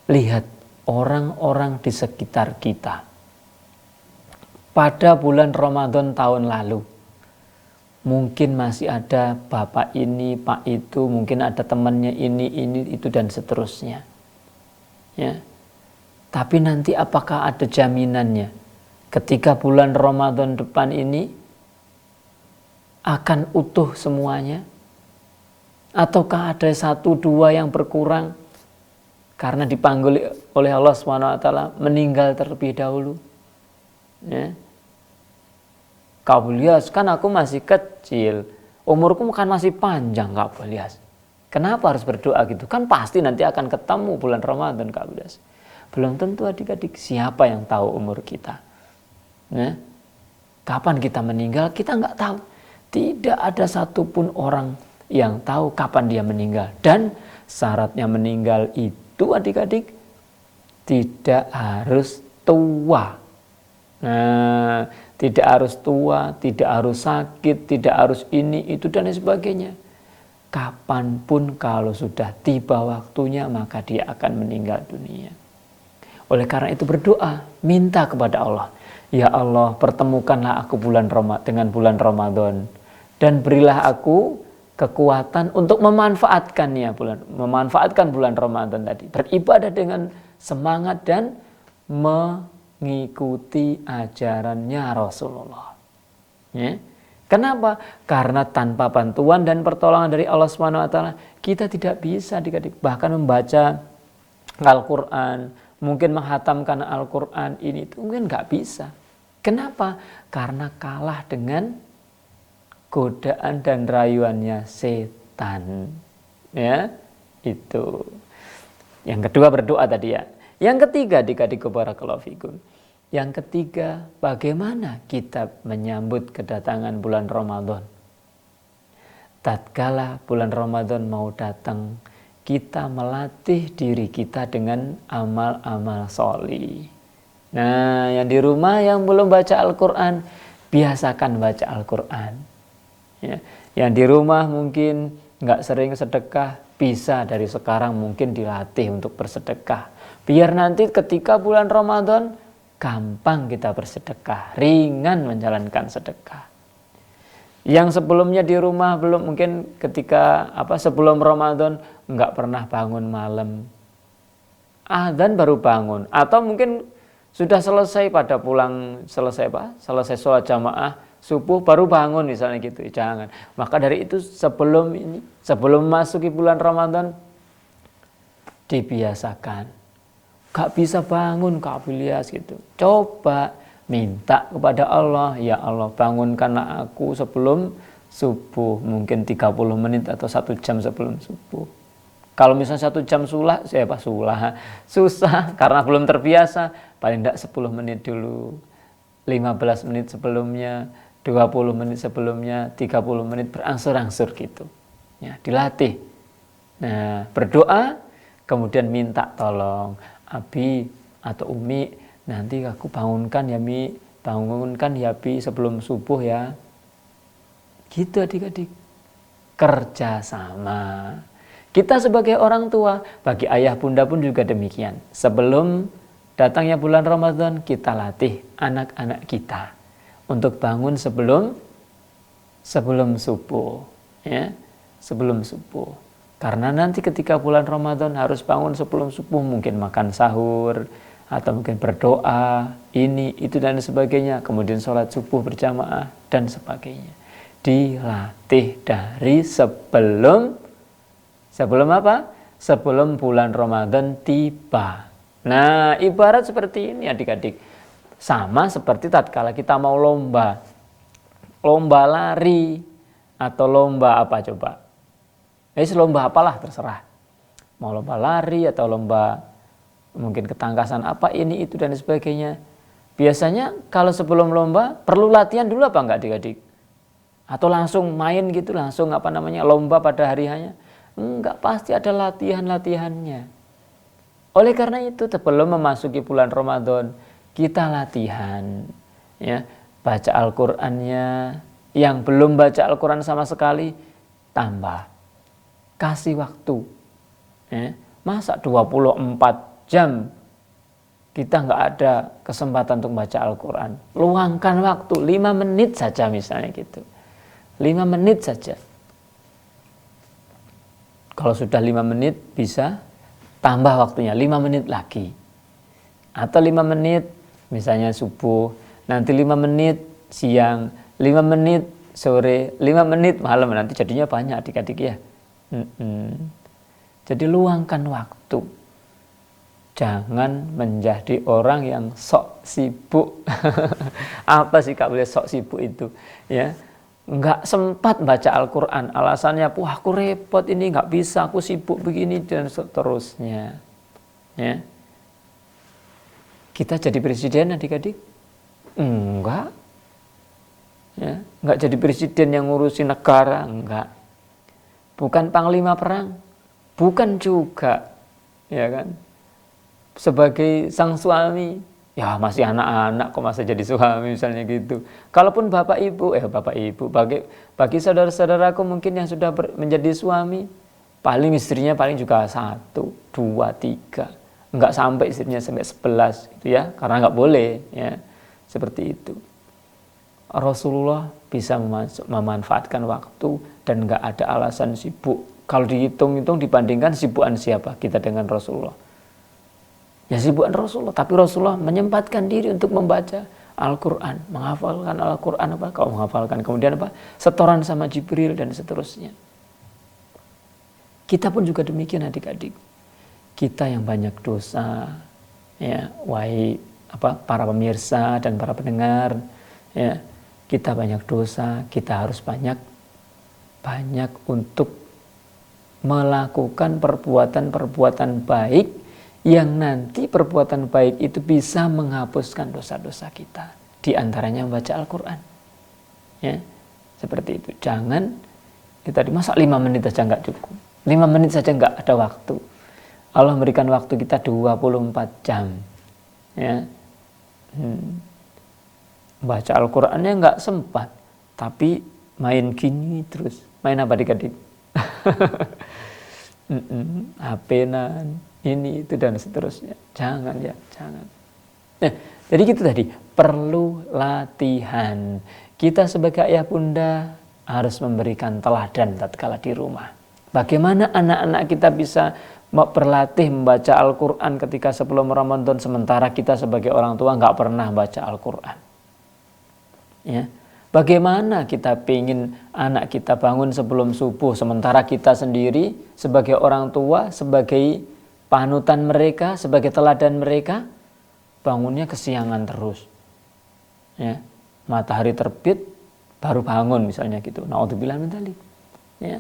Lihat orang-orang di sekitar kita. Pada bulan Ramadan tahun lalu, mungkin masih ada bapak ini, pak itu, mungkin ada temannya ini, itu dan seterusnya. Ya. Tapi nanti apakah ada jaminannya ketika bulan Ramadan depan ini akan utuh semuanya? Ataukah ada 1-2 yang berkurang karena dipanggil oleh Allah SWT meninggal terlebih dahulu? Ya. Kak Bu Ilyas, kan aku masih kecil, umurku kan masih panjang Kak Bu Ilyas. Kenapa harus berdoa gitu? Kan pasti nanti akan ketemu bulan Ramadan Kak Bu Ilyas. Belum tentu adik-adik, siapa yang tahu umur kita? Ya. Kapan kita meninggal, kita nggak tahu. Tidak ada satupun orang yang tahu kapan dia meninggal. Dan syaratnya meninggal itu adik-adik, tidak harus tua. Nah, tidak harus tua, tidak harus sakit, tidak harus ini, itu, dan lain sebagainya. Kapanpun kalau sudah tiba waktunya, maka dia akan meninggal dunia. Oleh karena itu berdoa, minta kepada Allah. Ya Allah, pertemukanlah aku dengan bulan Ramadan. Dan berilah aku kekuatan untuk memanfaatkannya, memanfaatkan bulan Ramadan tadi. Beribadah dengan semangat dan mengikuti ajarannya Rasulullah. Ya. Kenapa? Karena tanpa bantuan dan pertolongan dari Allah SWT, kita tidak bisa bahkan membaca Al-Quran, mungkin menghatamkan Al-Quran ini itu mungkin nggak bisa. Kenapa? Karena kalah dengan godaan dan rayuannya setan. Ya, itu. Yang kedua berdoa tadi ya. Yang ketiga, adik-adik barakallahu fikum. Yang ketiga, bagaimana kita menyambut kedatangan bulan Ramadan? Tatkala bulan Ramadan mau datang, kita melatih diri kita dengan amal-amal sholih. Nah, yang di rumah yang belum baca Al-Quran, biasakan baca Al-Quran. Ya. Yang di rumah mungkin nggak sering sedekah, bisa dari sekarang mungkin dilatih untuk bersedekah. Biar nanti ketika bulan Ramadan, gampang kita bersedekah, ringan menjalankan sedekah. Yang sebelumnya di rumah belum, mungkin ketika sebelum Ramadan nggak pernah bangun malam, adzan baru bangun, atau mungkin sudah selesai pada pulang selesai sholat jamaah subuh baru bangun misalnya gitu. Jangan. Maka dari itu sebelum memasuki bulan Ramadan dibiasakan. Gak bisa bangun Kak Bilias gitu. Coba minta kepada Allah, ya Allah bangunkanlah aku sebelum subuh, mungkin 30 menit atau 1 jam sebelum subuh. Kalau misalnya 1 jam susah karena belum terbiasa, paling tidak 10 menit dulu, 15 menit sebelumnya, 20 menit sebelumnya, 30 menit berangsur-angsur gitu. Ya, dilatih. Nah, berdoa, kemudian minta tolong. Abi atau Umi, nanti aku bangunkan ya Mi, bangunkan ya Bi sebelum subuh ya. Gitu adik-adik. Kerjasama. Kita sebagai orang tua, bagi ayah bunda pun juga demikian. Sebelum datangnya bulan Ramadan, kita latih anak-anak kita untuk bangun sebelum subuh, ya, sebelum subuh. Karena nanti ketika bulan Ramadan harus bangun sebelum subuh, mungkin makan sahur, atau mungkin berdoa, ini, itu, dan sebagainya. Kemudian sholat subuh berjamaah, dan sebagainya. Dilatih dari sebelum apa? Sebelum bulan Ramadan tiba. Nah, ibarat seperti ini adik-adik. Sama seperti tatkala kita mau lomba lari, atau lomba apa coba? Lomba apalah terserah. Mau lomba lari atau lomba mungkin ketangkasan apa ini itu dan sebagainya. Biasanya kalau sebelum lomba perlu latihan dulu apa enggak adik-adik? Atau langsung main gitu, langsung lomba pada hari hanya? Enggak, pasti ada latihan-latihannya. Oleh karena itu sebelum memasuki bulan Ramadan, kita latihan, ya, baca Al-Qur'annya. Yang belum baca Al-Qur'an sama sekali, tambah. Kasih waktu, ya. Masa 24 jam kita nggak ada kesempatan untuk baca Al-Quran? Luangkan waktu 5 menit saja misalnya gitu, 5 menit saja. Kalau sudah 5 menit bisa tambah waktunya 5 menit lagi, atau 5 menit misalnya subuh, nanti 5 menit siang, 5 menit sore, 5 menit malam, nanti jadinya banyak adik-adik ya. Jadi luangkan waktu. Jangan menjadi orang yang sok sibuk. Apa sih Kak boleh sok sibuk itu? Ya, nggak sempat baca Al-Quran. Alasannya, wah aku repot ini, nggak bisa, aku sibuk begini dan seterusnya. Ya, kita jadi presiden adik-adik? Enggak. Ya, enggak jadi presiden yang ngurusin negara, enggak. Bukan panglima perang, bukan juga, ya kan? Sebagai sang suami, ya masih anak-anak kok masa jadi suami misalnya gitu. Kalaupun bapak ibu, bagi saudara-saudaraku mungkin yang sudah menjadi suami, paling istrinya paling juga 1, 2, 3, enggak sampai istrinya sampai 11 gitu ya, karena enggak boleh ya, seperti itu. Rasulullah bisa memanfaatkan waktu dan nggak ada alasan sibuk. Kalau dihitung-hitung dibandingkan sibukan siapa kita dengan Rasulullah? Ya sibukan Rasulullah, tapi Rasulullah menyempatkan diri untuk membaca Al-Quran, menghafalkan Al-Quran kalau menghafalkan, kemudian setoran sama Jibril dan seterusnya. Kita pun juga demikian adik-adik. Kita yang banyak dosa, ya, wahai para pemirsa dan para pendengar, ya. Kita banyak dosa, kita harus banyak untuk melakukan perbuatan-perbuatan baik yang nanti perbuatan baik itu bisa menghapuskan dosa-dosa kita. Di antaranya membaca Al-Quran. Ya, seperti itu. Jangan kita masa 5 menit saja nggak cukup. 5 menit saja nggak ada waktu. Allah memberikan waktu kita 24 jam. Ya. Baca Al-Qurannya nggak sempat, tapi main gini terus. Main apa adik-adik? HP-nan, ini, itu, dan seterusnya. Jangan ya, jangan. Nah, jadi gitu tadi, perlu latihan. Kita sebagai ayah bunda harus memberikan teladan tatkala di rumah. Bagaimana anak-anak kita bisa berlatih membaca Al-Quran ketika sebelum Ramadan, sementara kita sebagai orang tua nggak pernah baca Al-Quran. Ya. Bagaimana kita pengen anak kita bangun sebelum subuh, sementara kita sendiri sebagai orang tua, sebagai panutan mereka, sebagai teladan mereka, bangunnya kesiangan terus. Ya. Matahari terbit baru bangun misalnya gitu. Naudzubillah min dzalik. Ya.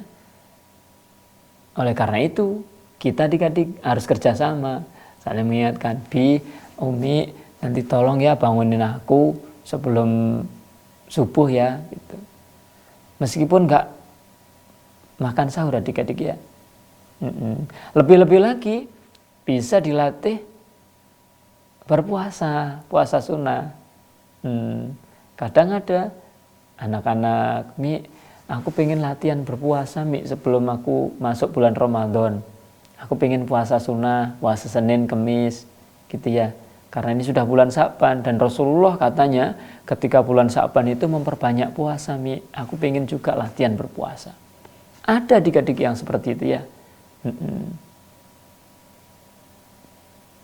Oleh karena itu kita adik-adik harus kerjasama, saling mengingatkan, Bi, Umi, nanti tolong ya bangunin aku sebelum subuh ya, gitu. Meskipun nggak makan sahur adik-adik ya. Lebih-lebih lagi bisa dilatih berpuasa, puasa sunnah. Kadang ada anak-anak, Mi, aku pengen latihan berpuasa, Mi, sebelum aku masuk bulan Ramadan. Aku pengen puasa sunnah, puasa Senin, Kemis, gitu ya. Karena ini sudah bulan Sya'ban dan Rasulullah katanya ketika bulan Sya'ban itu memperbanyak puasa, Mi. Aku pengen juga latihan berpuasa. Ada adik-adik yang seperti itu ya.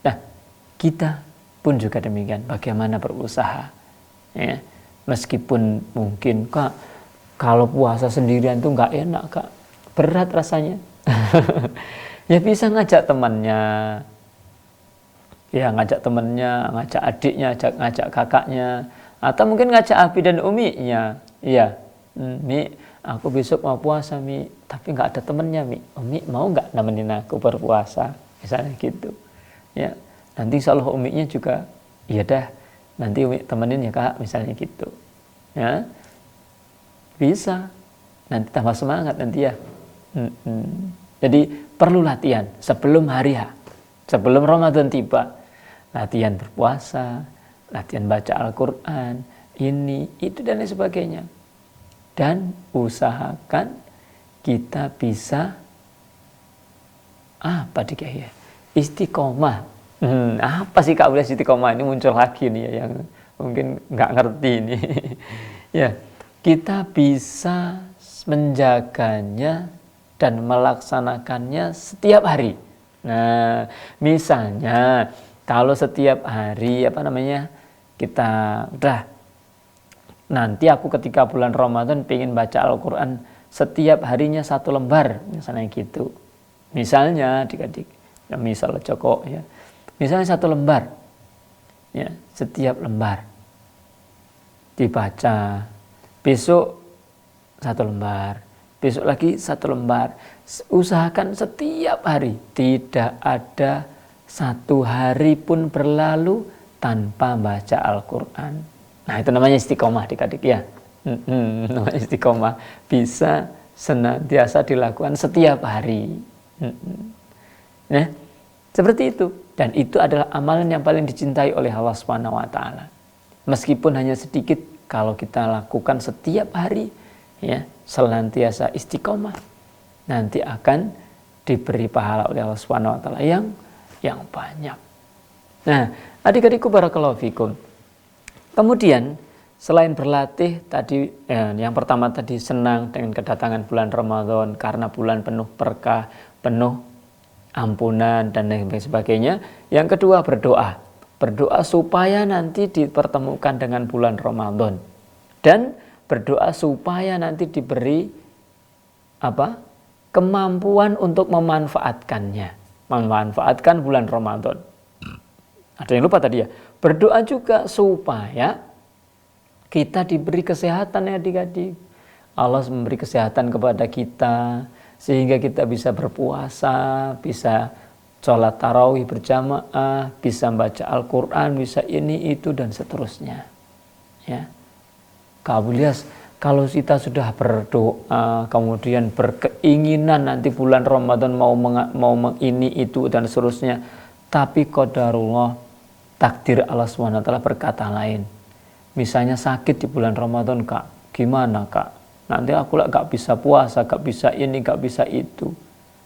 Nah, kita pun juga demikian. Bagaimana berusaha? Ya. Meskipun mungkin, Kak, kalau puasa sendirian tuh nggak enak, Kak. Berat rasanya. Ya bisa ngajak temannya. Ya ngajak temannya, ngajak adiknya, ngajak kakaknya, atau mungkin ngajak Abi dan Uminya. Iya, Mi, aku besok mau puasa, Mi, tapi nggak ada temennya, Mi. Umi mau nggak nemenin aku berpuasa, misalnya gitu. Ya, nanti insya Allah Uminya juga, iya dah, nanti Umi temenin ya Kak, misalnya gitu. Ya, bisa. Nanti tambah semangat nanti ya. Jadi perlu latihan sebelum hari H, sebelum Ramadan tiba. Latihan berpuasa, latihan baca Al-Quran, ini, itu, dan lain sebagainya. Dan usahakan kita bisa istiqomah. Apa sih Kak boleh istiqomah? Ini muncul lagi nih ya, yang mungkin nggak ngerti ini. Ya, kita bisa menjaganya dan melaksanakannya setiap hari. Nah, misalnya kalau setiap hari kita udah, nanti aku ketika bulan Ramadan pengen baca Al-Quran setiap harinya 1 lembar, misalnya gitu. Misalnya adik-adik, ya misal Joko ya, misalnya 1 lembar, ya setiap lembar dibaca. Besok 1 lembar, besok lagi 1 lembar. Usahakan setiap hari, tidak ada 1 hari pun berlalu tanpa baca Al-Quran. Nah, itu namanya istiqomah adik-adik ya. Namanya istiqomah. Bisa senantiasa dilakukan setiap hari. Nah, seperti itu. Dan itu adalah amalan yang paling dicintai oleh Allah Subhanahu wa taala. Meskipun hanya sedikit, kalau kita lakukan setiap hari ya, senantiasa istiqomah, nanti akan diberi pahala oleh Allah Subhanahu wa taala yang banyak. Nah, adik-adikku barakallahu fikum. Kemudian selain berlatih tadi, yang pertama tadi senang dengan kedatangan bulan Ramadan karena bulan penuh berkah, penuh ampunan dan lain sebagainya. Yang kedua berdoa. Berdoa supaya nanti dipertemukan dengan bulan Ramadan. Dan berdoa supaya nanti diberi kemampuan untuk memanfaatkannya. Memanfaatkan bulan Ramadan. Ada yang lupa tadi ya. Berdoa juga supaya kita diberi kesehatan ya adik-adik. Allah memberi kesehatan kepada kita sehingga kita bisa berpuasa, bisa sholat tarawih berjamaah, bisa baca Al-Quran, bisa ini itu dan seterusnya. Ya, kalau kita sudah berdoa, kemudian berkeinginan nanti bulan Ramadan mau ini itu dan seterusnya, tapi qadarullah, takdir Allah SWT berkata lain. Misalnya sakit di bulan Ramadan, Kak, gimana Kak? Nanti aku gak bisa puasa, gak bisa ini, gak bisa itu.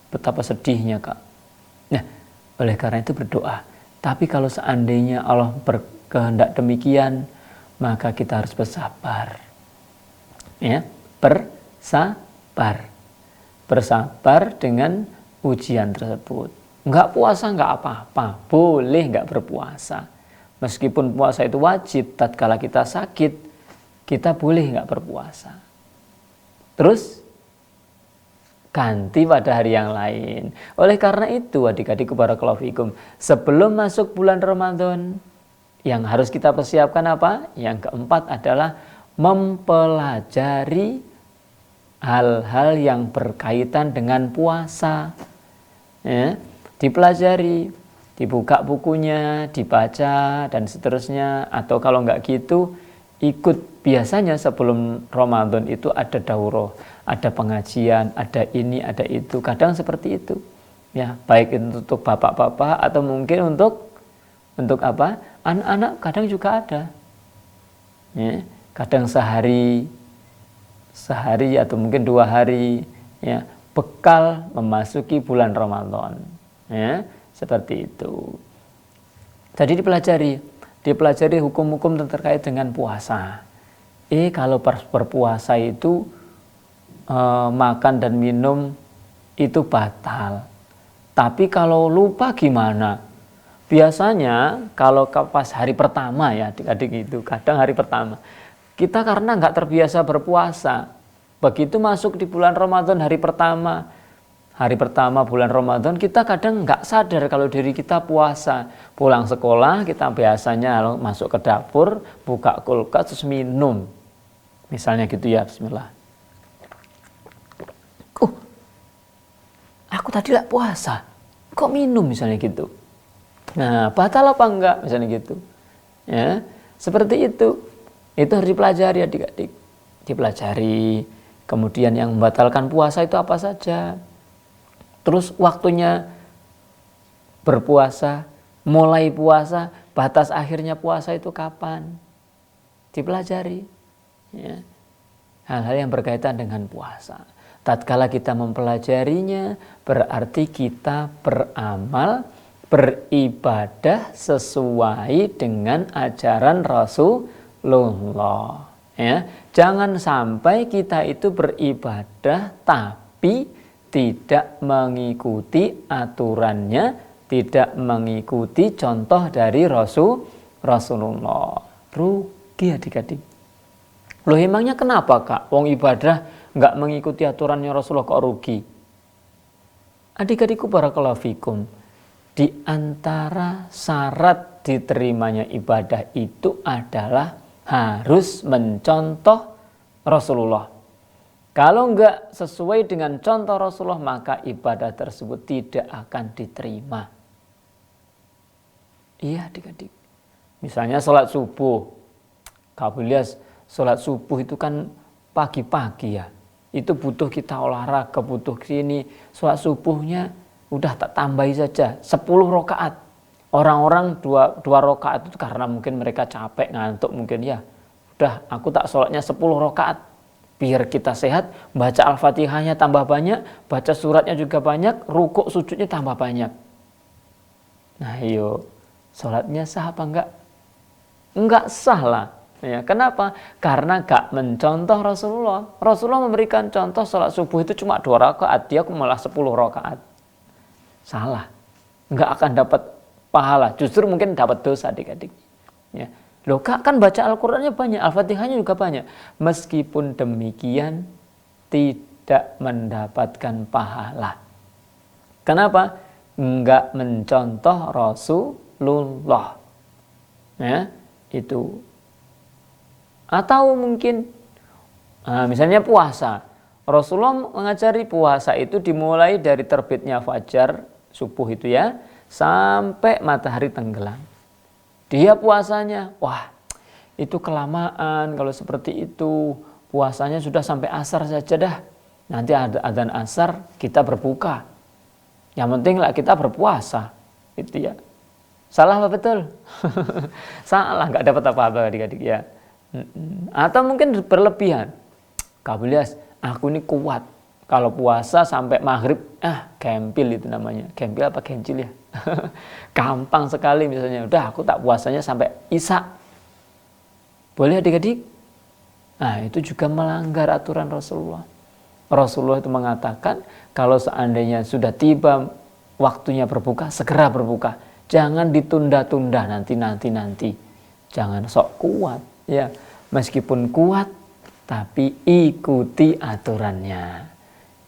Betapa sedihnya Kak. Nah, oleh karena itu berdoa. Tapi kalau seandainya Allah berkehendak demikian, maka kita harus bersabar. Ya, bersabar. Bersabar dengan ujian tersebut. Enggak puasa enggak apa-apa, boleh enggak berpuasa. Meskipun puasa itu wajib, tatkala kita sakit, kita boleh enggak berpuasa. Terus ganti pada hari yang lain. Oleh karena itu, adik-adik barakallahu fikum, sebelum masuk bulan Ramadan, yang harus kita persiapkan apa? Yang keempat adalah mempelajari hal-hal yang berkaitan dengan puasa. Ya, dipelajari, dibuka bukunya, dibaca dan seterusnya. Atau kalau enggak gitu, ikut. Biasanya sebelum Ramadan itu ada daurah, ada pengajian, ada ini, ada itu. Kadang seperti itu. Ya, baik untuk bapak-bapak atau mungkin untuk apa? Anak-anak kadang juga ada. Ya, kadang sehari atau mungkin 2 hari, ya, bekal memasuki bulan Ramadan. Ya, seperti itu. Jadi dipelajari hukum-hukum terkait dengan puasa. Kalau berpuasa itu makan dan minum itu batal. Tapi kalau lupa gimana? Biasanya kalau pas hari pertama ya adik-adik itu, kadang hari pertama kita karena nggak terbiasa berpuasa. Begitu masuk di bulan Ramadan hari pertama bulan Ramadan, kita kadang nggak sadar kalau diri kita puasa. Pulang sekolah kita biasanya masuk ke dapur, buka kulkas terus minum. Misalnya gitu ya, bismillah. Aku tadi lah puasa, kok minum misalnya gitu. Nah, batal apa enggak misalnya gitu. Ya, seperti itu. Itu harus dipelajari adik-adik. Dipelajari. Kemudian yang membatalkan puasa itu apa saja. Terus waktunya berpuasa, mulai puasa, batas akhirnya puasa itu kapan? Dipelajari. Ya. Hal-hal yang berkaitan dengan puasa. Tatkala kita mempelajarinya, berarti kita beramal, beribadah sesuai dengan ajaran Rasulullah. Ya. Jangan sampai kita itu beribadah tapi tidak mengikuti aturannya, tidak mengikuti contoh dari Rasulullah. Rugi adik-adik. Loh emangnya kenapa Kak? Wong ibadah nggak mengikuti aturannya Rasulullah kok rugi? Adik-adikku barakallahu fikum. Di antara syarat diterimanya ibadah itu adalah harus mencontoh Rasulullah. Kalau nggak sesuai dengan contoh Rasulullah, maka ibadah tersebut tidak akan diterima. Iya adik-adik. Misalnya sholat subuh. Kamu lihat sholat subuh itu kan pagi-pagi ya. Itu butuh kita olahraga, butuh sini. Sholat subuhnya udah tak tambahi saja 10 rakaat. Orang-orang dua rakaat itu karena mungkin mereka capek, ngantuk mungkin ya. Udah aku tak sholatnya 10 rakaat. Biar kita sehat, baca Al-Fatihahnya tambah banyak, baca suratnya juga banyak, rukuk sujudnya tambah banyak. Nah yuk, sholatnya sah apa enggak? Enggak sah lah. Ya, kenapa? Karena gak mencontoh Rasulullah. Rasulullah memberikan contoh sholat subuh itu cuma 2 rakaat, dia malah 10 rakaat. Salah. Enggak akan dapat pahala, justru mungkin dapat dosa adik-adik. Ya. Loh kak, kan baca Al-Qur'annya banyak, Al-Fatihahnya juga banyak. Meskipun demikian tidak mendapatkan pahala. Kenapa? Enggak mencontoh Rasulullah. Ya, itu. Atau mungkin misalnya puasa. Rasulullah mengajari puasa itu dimulai dari terbitnya fajar subuh itu ya, sampai matahari tenggelam. Dia puasanya, wah itu kelamaan kalau seperti itu. Puasanya sudah sampai asar saja dah. Nanti ada adzan asar, kita berbuka. Yang penting lah kita berpuasa. Itu ya. Salah apa betul? Salah, nggak dapat apa-apa adik-adik ya. Atau mungkin berlebihan. Kabulias, aku ini kuat. Kalau puasa sampai maghrib, gempil itu namanya. Gempil apa gencil ya? Gampang sekali misalnya. Udah aku tak puasanya sampai isya. Boleh adik-adik? Nah itu juga melanggar aturan Rasulullah. Rasulullah itu mengatakan kalau seandainya sudah tiba waktunya berbuka, segera berbuka. Jangan ditunda-tunda nanti. Jangan sok kuat. Ya, meskipun kuat, tapi ikuti aturannya.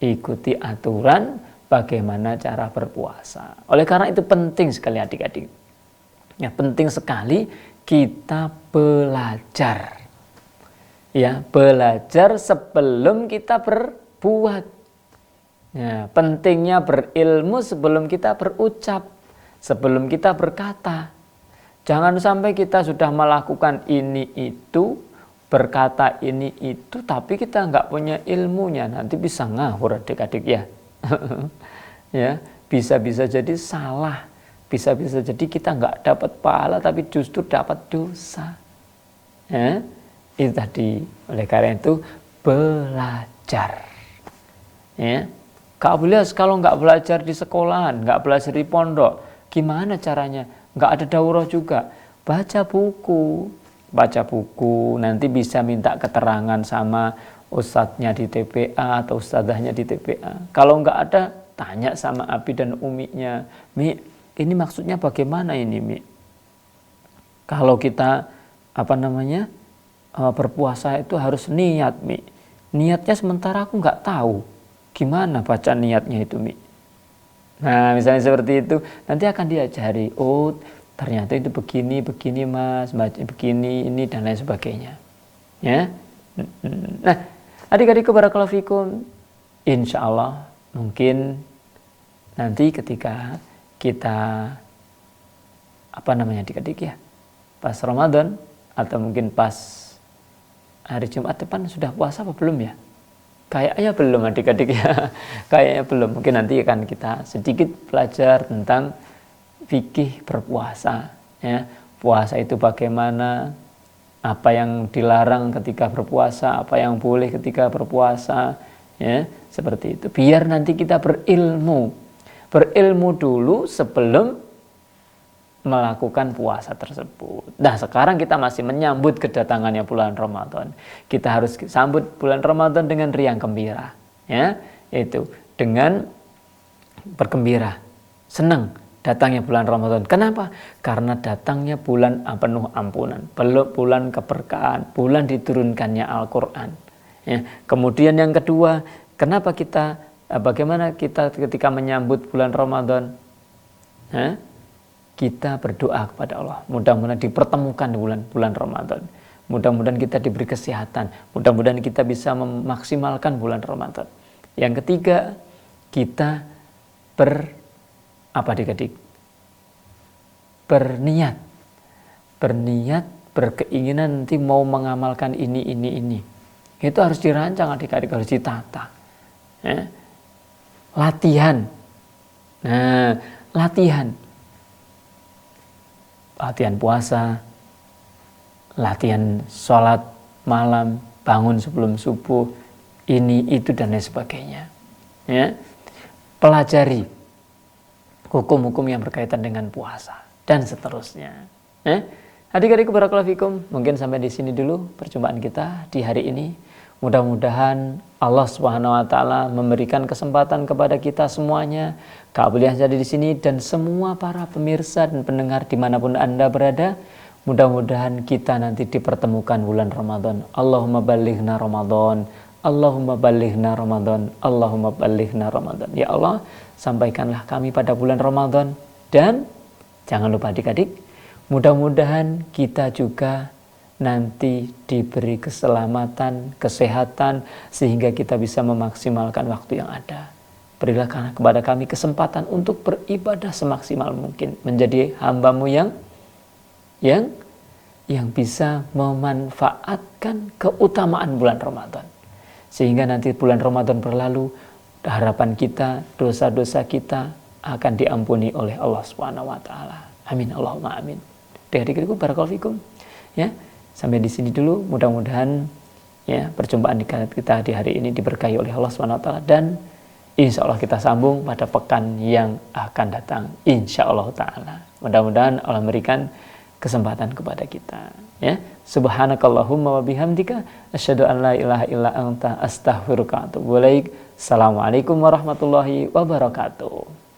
Ikuti aturan bagaimana cara berpuasa. Oleh karena itu penting sekali adik-adik. Ya, penting sekali kita belajar. Ya, belajar sebelum kita berbuat. Ya, pentingnya berilmu sebelum kita berucap, sebelum kita berkata. Jangan sampai kita sudah melakukan ini itu, berkata ini itu, tapi kita nggak punya ilmunya, nanti bisa ngawur adik-adik ya. Ya, bisa-bisa jadi salah, bisa-bisa jadi kita nggak dapat pahala, tapi justru dapat dosa. Ya, itu tadi. Oleh karena itu belajar. Ya, Kak Abulias kalau nggak belajar di sekolahan, nggak belajar di pondok, gimana caranya? Nggak ada daurah juga. Baca buku, nanti bisa minta keterangan sama ustadznya di TPA atau ustadzahnya di TPA. Kalau nggak ada, tanya sama Abi dan Uminya. Mi, ini maksudnya bagaimana ini, Mi? Kalau kita berpuasa itu harus niat, Mi. Niatnya sementara aku nggak tahu. Gimana baca niatnya itu, Mi? Nah, misalnya seperti itu, nanti akan diajari. Oh, ternyata itu begini mas, begini ini dan lain sebagainya. Ya. Nah, adik-adikku barakallahu fikum, insya Allah mungkin nanti ketika kita adik-adik ya, pas Ramadan atau mungkin pas hari Jumat depan sudah puasa apa belum ya? Kayaknya belum adik-adik ya. Kayaknya belum. Mungkin nanti akan kita sedikit belajar tentang fikih berpuasa. Ya. Puasa itu bagaimana, apa yang dilarang ketika berpuasa, apa yang boleh ketika berpuasa. Ya, seperti itu. Biar nanti kita berilmu. Berilmu dulu sebelum melakukan puasa tersebut. Nah, sekarang kita masih menyambut kedatangannya bulan Ramadan. Kita harus sambut bulan Ramadan dengan riang gembira, ya, itu dengan bergembira, senang datangnya bulan Ramadan. Kenapa? Karena datangnya bulan penuh ampunan, bulan keberkahan, bulan diturunkannya Al-Qur'an. Ya. Kemudian yang kedua, kenapa bagaimana kita ketika menyambut bulan Ramadan? Kita berdoa kepada Allah. Mudah-mudahan dipertemukan di bulan Ramadan. Mudah-mudahan kita diberi kesehatan. Mudah-mudahan kita bisa memaksimalkan bulan Ramadan. Yang ketiga, kita berniat berniat, berkeinginan nanti mau mengamalkan ini. Itu harus dirancang adik-adik, harus ditata. Ya. Latihan. Nah, latihan puasa, latihan sholat malam, bangun sebelum subuh, ini, itu, dan lain sebagainya. Ya. Pelajari hukum-hukum yang berkaitan dengan puasa, dan seterusnya. Adik-adik barakallahu fikum, mungkin sampai di sini dulu perjumpaan kita di hari ini. Mudah-mudahan Allah Subhanahu wa taala memberikan kesempatan kepada kita semuanya, Kak Abul yang ada di sini dan semua para pemirsa dan pendengar dimanapun Anda berada. Mudah-mudahan kita nanti dipertemukan bulan Ramadan. Allahumma balighna Ramadan. Allahumma balighna Ramadan. Allahumma balighna Ramadan. Ya Allah, sampaikanlah kami pada bulan Ramadan. Dan jangan lupa adik-adik, mudah-mudahan kita juga nanti diberi keselamatan, kesehatan, sehingga kita bisa memaksimalkan waktu yang ada. Berilah kepada kami kesempatan untuk beribadah semaksimal mungkin, menjadi hamba-Mu yang bisa memanfaatkan keutamaan bulan Ramadan. Sehingga nanti bulan Ramadan berlalu, harapan kita, dosa-dosa kita akan diampuni oleh Allah Subhanahu wa taala. Amin, Allahumma amin. Adik-adikku barakallahu fikum. Ya, sampai di sini dulu. Mudah-mudahan ya perjumpaan kita di hari ini diberkahi oleh Allah Subhanahu wa taala, dan insya Allah kita sambung pada pekan yang akan datang, insya Allah taala. Mudah-mudahan Allah memberikan kesempatan kepada kita. Ya, subhanakallahumma wa bihamdika asyhadu an la ilaha illa anta astaghfiruka wa atubu ilaik. Assalamualaikum warahmatullahi wabarakatuh.